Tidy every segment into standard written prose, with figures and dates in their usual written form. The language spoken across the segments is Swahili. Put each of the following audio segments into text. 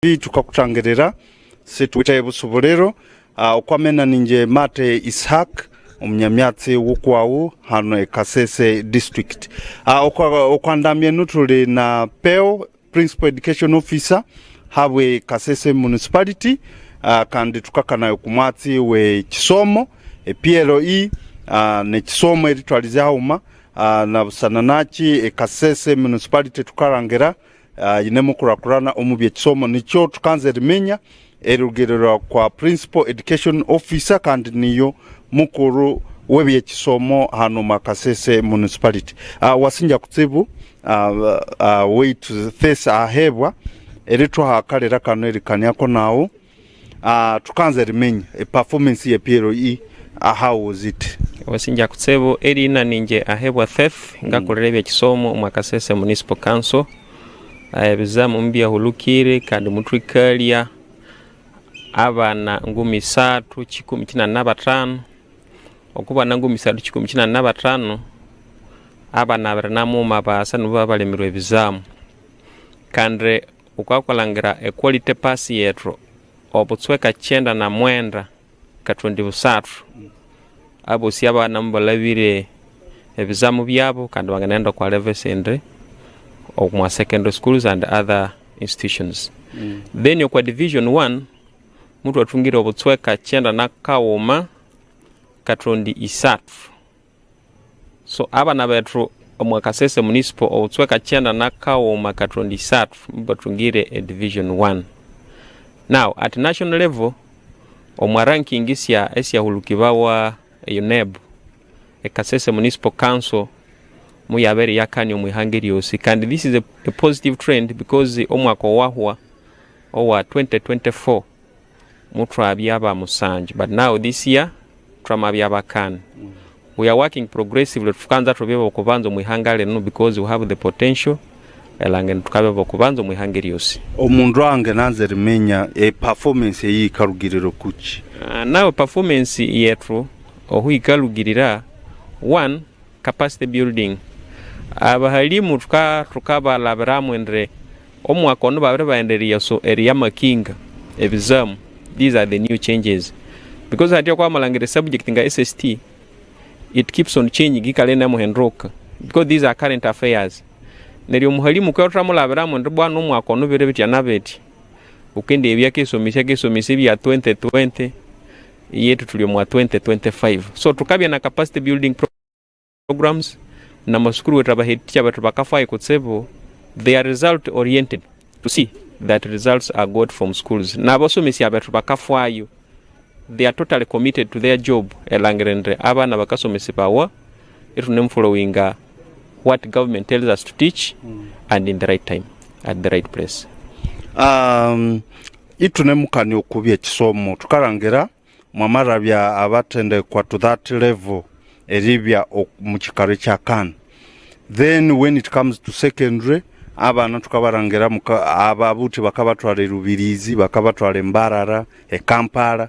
tukakutangerera situwita busobolero okwamena ninje Mate Ishak omunyamyatsi wokwawo hano Kasese district okwandamye nutuli na Peo Principal Education Officer habwe Kasese municipality kandi tukakanayo kumwatsi we kisomo PLE ne kisomo eritwaliza hauma na busananachi Kasese municipality tukarangera inemo kurakurana omubye kisomo nicho tukanze rimenya erugerera kwa Principal Education Officer kandi niyo mukuru webye kisomo hano Makasese municipality wasinja kutsibu way to face ahebwa eritwa hakalera kano erikanyako nawo tukanze rimenya performance ye PLE how was it wasinja kutsibu erina ninje ahebwa thef ngakorera kisomo Makasese Municipal Council bizamu mbya hulukire kandi mutrikalia abana ngumi 3:15 okuba ngumi 3:15 abana baranamu mabasa nuba balemirwe bizamu kandi ukwakolangira equality pass yetro obutsweka 9 ka 23 abo si abana mbalabire ebizamu byabo kandi wanganenda kwa level sendre of secondary schools and other institutions. Then kwa division 1 mutu atungira obutsweka 9 na kaoma katondi isatu. So abana betru Makasese municipal obutsweka 9 na kaoma katondi isatu mbatungire division 1. Now at national level ranking isya hulukibawa UNEB Kasese Municipal Council muyabere yakani omwihangiriosi kandi this is a positive trend because omwaka wahwa owa 2024 mutra byaba musanje but now this year trama byaba kan we are working progressively tukanza tobeba okubanza mwihangale no because we have the potential elange tukabeba okubanza mwihangiriosi omundu ange nanze rimenya performance yi karugiriro kuchi now performance yetru ohuikalugirira one capacity building abahalimu tukabalabiramu endre omwaka ono babere baenderia so area makinga ebizamu these are the new changes because hati kwa malangire subject nga SST it keeps on changing gikalenda muhendroka because these are current affairs neryo muhalimu kwa tramulabiramu endre bwana omwaka ono bere bitya nabeti ukende ebyakesomisha bya 2020 yetu tulio mwa 2025 so tukabya na capacity building programs na masukuru wetabaheticha batu bakafai kutsebo they are result oriented to see that results are good from schools na basomesi abatu bakafayo they are totally committed to their job elangirendre abana bakasomesi bawa itunem following what government tells us to teach and in the right time at the right place itunem kani okubye kisomo tukarangira mwamarabya abatende kwa to that level eribya mukikaro kya kan then when it comes to secondary abana tukabarangira ababuti bakabatwara Rubirizi bakabatwara Mbarara Kampala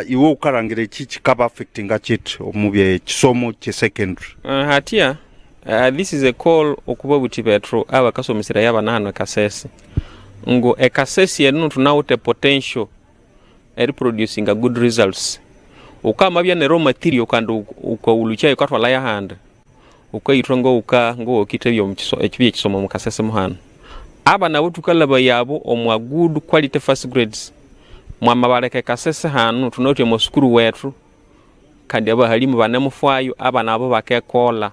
iwo ukarangira iki kikaba affecting achit omubye kisomo kye secondary hatia this is a call okuba buti betro abakasomesera yabana hano Kasese ngo Kasese yenu tunaute potential producing a good results ukama bya ne raw material kandi ukawuluchayo katwala ya hand ukayitrongo ngo kitebyo mukiso ekibye kisomo mu Kasese muhano abana butukalaba yabo omwa good quality first grades mwama bareke Kasese hano tunote mu skuru wetu kandi abahalimu banemufwayo abana abo bakekola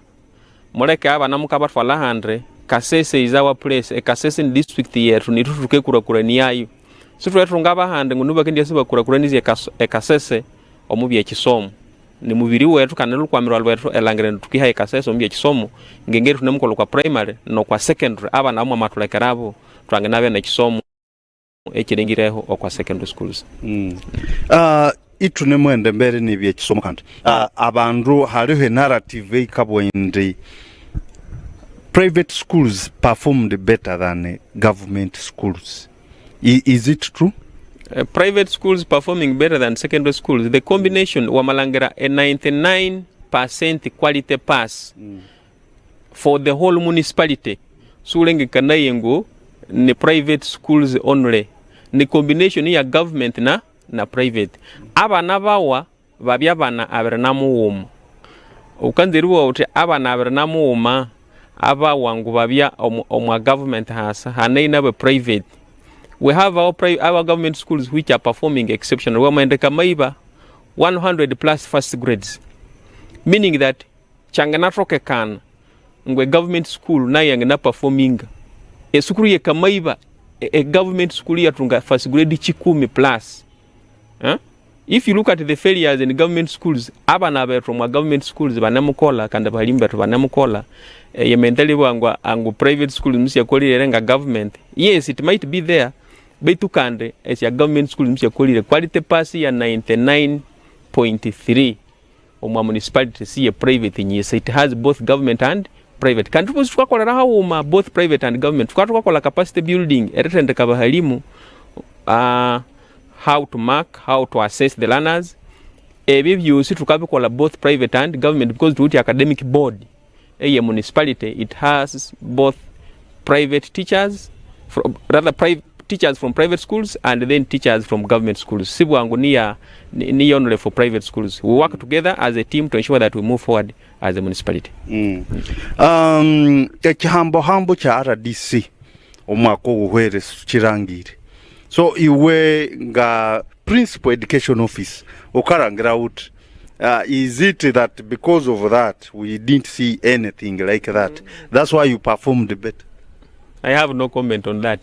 muleke abana mukabatwala handre Kasese is our place Kasese district yetu nitutuke kurakurani yayo sitwetu ngaba hande ngunuba kendi yasiba kurakuranize Kasese omubye kisomo ni mubiri wetu kanelu kwa mirwalo wetu elangire tukiha Kasese omubye kisomo ngengeri tunemukolo kwa primary no kwa secondary aba na matulakerabo twangena bene kisomo ekirengireho okwa secondary schools itune mwende mbere ni bye kisomo kandi abandu haliho narrative ikabwende private schools performed better than government schools. Is it true? Private schools performing better than secondary schools. The combination wamalangera a 99% quality pass for the whole municipality. Sulenge kanayengo ni private schools only ni combination ya government na private. Abana bawa babya bana abere na muwuma ukanziriwa uti abana abere na muwuma aba wangu babya omwa government hana be private. We have our government schools which are performing exceptional. We maendeka maiba 100 plus first grades, meaning that changana troke kan ngwe government school na yangana performing esukuru ye kamaiba a government school ya tunga first grade 10 plus. If you look at the failures in government schools, abana be from government schools banamukola kanda balimba to banamukola ye mentally angu private schools msia kolire nga government. Yes, it might be there, but to kande as your government schools msia kolire quality pass ya 99.3 omwa municipality see a private in. Yes, it has both government and private. Kantu posi tukakola raha both private and government. Tukakola capacity building eretende kabahalimu how to mark, how to assess the learners. Ebyo byose tukabikola both private and government, because to the academic board a municipality it has both private teachers teachers from private schools and then teachers from government schools. Sibu wangu ni only for private schools. We work together as a team to ensure that we move forward as a municipality. Ekihambo cha RDC omwaka uhwere kirangire. So iwe nga principal education office okarangira out, is it that because of that we didn't see anything like that? That's why you performed better? I have no comment on that.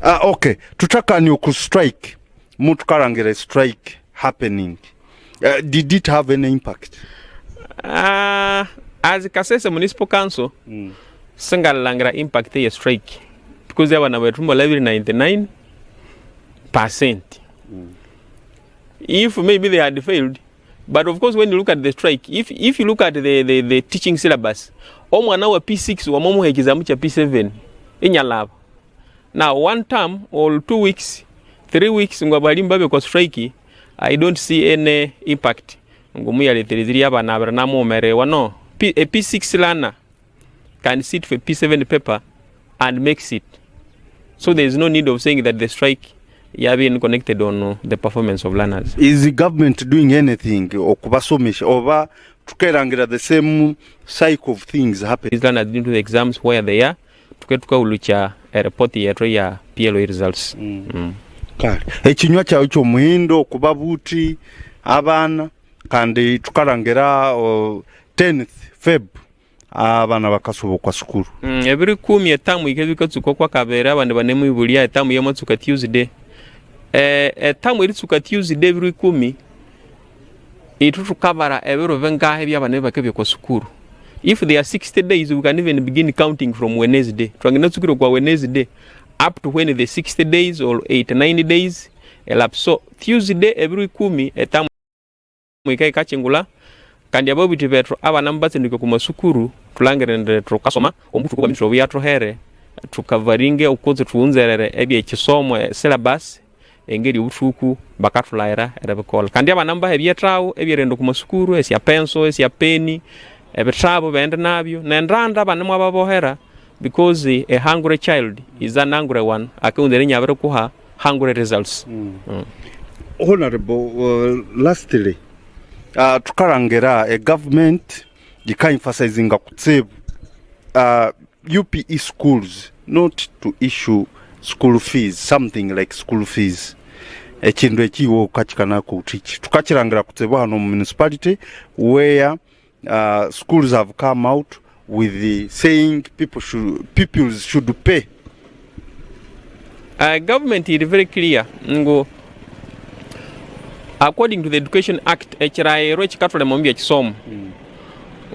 Okay, tutaka ni strike mutukarangira strike happening, did it have any impact? As Kasese Municipal Council singalangira impact ya strike because they were wetumba level 99%. If maybe they had failed, but of course when you look at the strike, if you look at the teaching syllabus, omwana wa P6 wa momu ekizamu cha P7 inyalaba. Now 1 term or 2 weeks, 3 weeks ngwabalimba be kwa strike, I don't see any impact. Ngumuya lethiriziri abana abana mu merewa no. A P6 learner can sit for P7 paper and makes it. So there is no need of saying that the strike is being connected on the performance of learners. Is the government doing anything okubasomisha over tukerangira the same cycle of things happen? These learners due to the exams where they are tuketuka ulucha a report ya PLO results. Kale ekinywa cyawe cyo muhindo okubabuti abana kandi tukarangira 10th Feb abana bakasubo kwa sukuru. Every 10 etamu ikebikatsuko kwa kabera abandi banemu ibulia etamu yamatsuka Tuesday. Etamu iritsuka Tuesday every 10 itutukabara ebero vengahe byabane bakebye kwa sukuru. If there are 60 days, we can even begin counting from Wednesday. Twangena tsukiro kwa Wednesday up to when the 60 days or 89 days elapse. So Tuesday every 10 etamu ikai kachingula kandi abo bitibetro abana mbatendike ku masukuru tulangerende tukasoma omutu kwa mitro byatro here tukavaringe ukoze tuunzerere ebye kisomo syllabus engeri utuku bakatulaira erabekola kandi abana mbahe byetrawo ebyerendo ku masukuru esya penso esya peni ebetrabo bende nabyo nendanda abana mwababohera because a hungry child is an angry one akundere nyabere kuha hungry results. Honorable, lastly tukarangira a government emphasizing kutsebe UPE schools not to issue school fees, something like school fees. Ekindu ekiwo kachikana ku teach tukachirangira kutsebe hano municipality where schools have come out with the saying pupils should pay. Government is very clear ngo according to the Education Act ekiraero ekikatole mombi ekisomo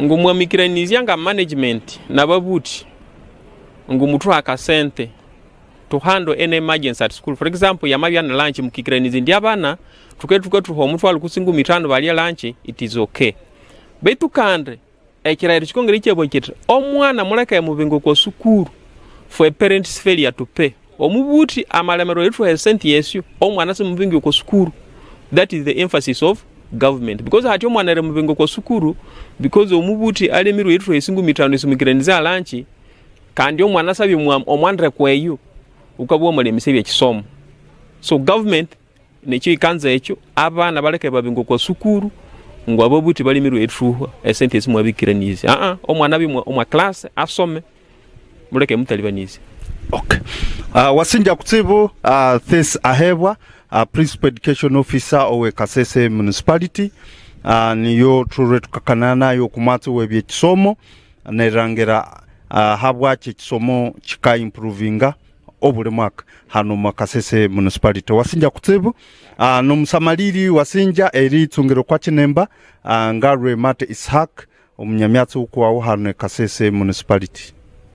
ngumwamikiranizya nga management nababuti ngumutu akasente to handle any emergency at school. For example, yamabya na lunch mukikiranizi ndi abana tuketuka tuho omuntu alikusingu mitando bali lunch, it is okay. Betu kande ekiraero kikongere kyebo kiti omwana muleka mubengo kwa sukuru for a parent's failure to pay. Omubuti amalemero yetu esenti yesu omwana se mubengo kwa sukuru. That is the emphasis of government, because hati omwana re mubengo kwa sukuru because omubuti alemiru yetu esingu mitando esumikiraniza lunch kandi omwana sabye omwandre kweyo ukabwo mulemise bye kisomo so government nekyo ikanza ekyo abana baleke babingo kwa sukuru ngo abo buti bali miru etruho esente esimwe abikiranize omwana bimwe omwa class asome muleke mutalibanize. Okay. Wasinja kutsibu this ahebwa principal education officer owe Kasese municipality niyo ture tukakanana yo kumatu webye kisomo nerangera habwa kisomo chika improvinga obule mwaka hano mu Kasese municipality. Wasinja kutsibu no musamaliri wasinja eri tungiro kwa Kinemba ngarwe Mate Ishak omunyamyatsi ukwa hano Kasese municipality.